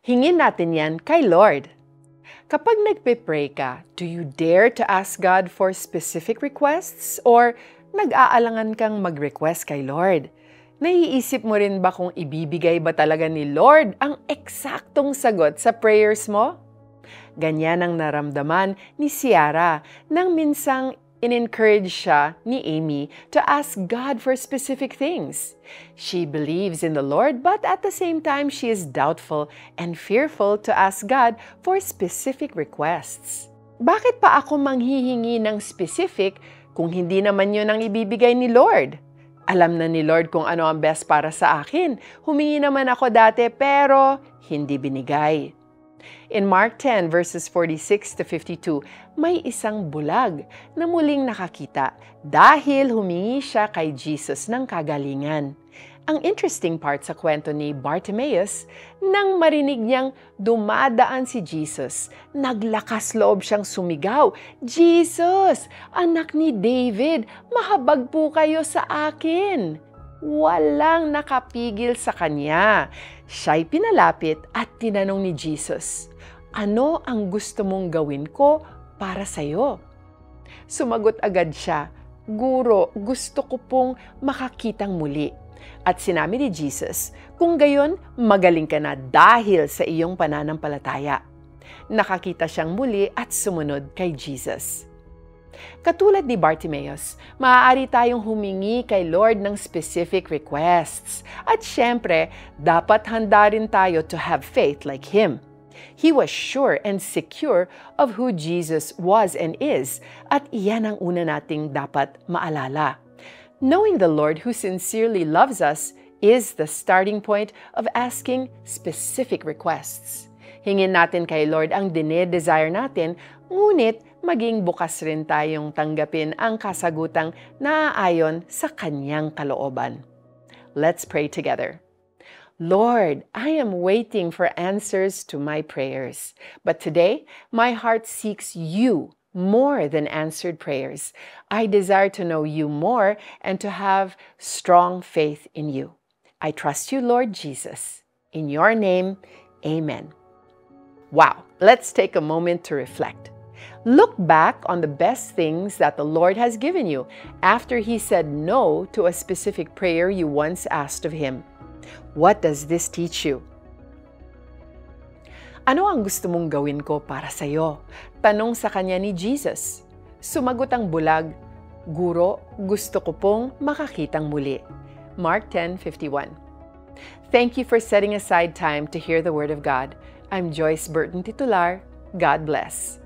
Hingin natin yan kay Lord. Kapag nagpe-pray ka, do you dare to ask God for specific requests or nag-aalangan kang mag-request kay Lord? Naiisip mo rin ba kung ibibigay ba talaga ni Lord ang eksaktong sagot sa prayers mo? Ganyan ang naramdaman ni Ciara nang minsang in-encourage siya ni Amy to ask God for specific things. She believes in the Lord, but at the same time, she is doubtful and fearful to ask God for specific requests. Bakit pa ako manghihingi ng specific kung hindi naman yun ang ibibigay ni Lord? Alam na ni Lord kung ano ang best para sa akin. Humingi naman ako dati pero hindi binigay. In Mark 10 verses 46 to 52, may isang bulag na muling nakakita dahil humingi siya kay Jesus ng kagalingan. Ang interesting part sa kwento ni Bartimaeus, nang marinig niyang dumadaan si Jesus, naglakas loob siyang sumigaw, "Jesus, anak ni David, mahabag po kayo sa akin." Walang nakapigil sa kanya. Siya'y pinalapit at tinanong ni Jesus, "Ano ang gusto mong gawin ko para sa'yo?" Sumagot agad siya, "Guro, gusto ko pong makakitang muli." At sinabi ni Jesus, "Kung gayon, magaling ka na dahil sa iyong pananampalataya." Nakakita siyang muli at sumunod kay Jesus. Katulad ni Bartimaeus, maaari tayong humingi kay Lord ng specific requests. At syempre, dapat handa rin tayo to have faith like Him. He was sure and secure of who Jesus was and is, at iyan ang una nating dapat maalala. Knowing the Lord who sincerely loves us is the starting point of asking specific requests. Hingin natin kay Lord ang dinedesire natin, ngunit maging bukas rin tayong tanggapin ang kasagutang naaayon sa Kanyang kalooban. Let's pray together. Lord, I am waiting for answers to my prayers, but today my heart seeks You more than answered prayers. I desire to know You more and to have strong faith in You. I trust You, Lord Jesus. In Your name, Amen. Wow, let's take a moment to reflect. Look back on the best things that the Lord has given you after He said no to a specific prayer you once asked of Him. What does this teach you? Ano ang gusto mong gawin ko para sa'yo? Tanong sa kanya ni Jesus. Sumagot ang bulag, "Guro, gusto ko pong makakitang muli." Mark 10:51. Thank you for setting aside time to hear the Word of God. I'm Joyce Burton Titular. God bless.